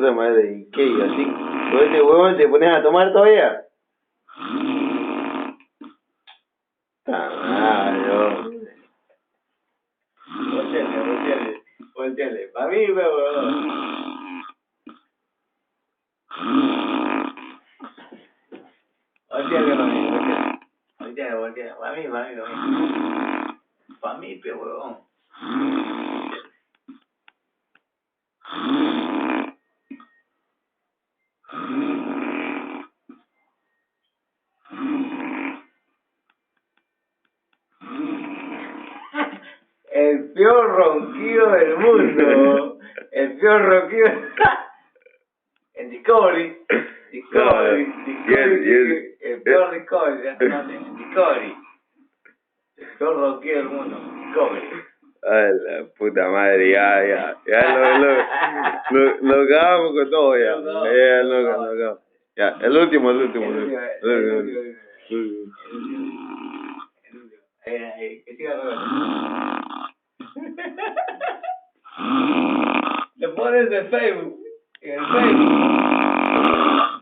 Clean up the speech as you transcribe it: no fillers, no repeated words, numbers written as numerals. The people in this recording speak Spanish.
puta madre, ¿y qué? ¿Y así? ¿Con ese huevón te pones a tomar todavía? Volteale. Pa' mí, huevón. Volteale, pa' mí, volteale. Pa' mí. Pa' mí, pe, huevón. El peor ronquido del mundo. El peor ronquido. En Discovery. El peor Discovery. Discovery. El peor ronquido del mundo. Discovery. Ay, la puta madre, ya lo acabamos con todo ya. Ya, lo acabamos. Ya, el último. Que siga Roberto. Le pones en Facebook. En Facebook.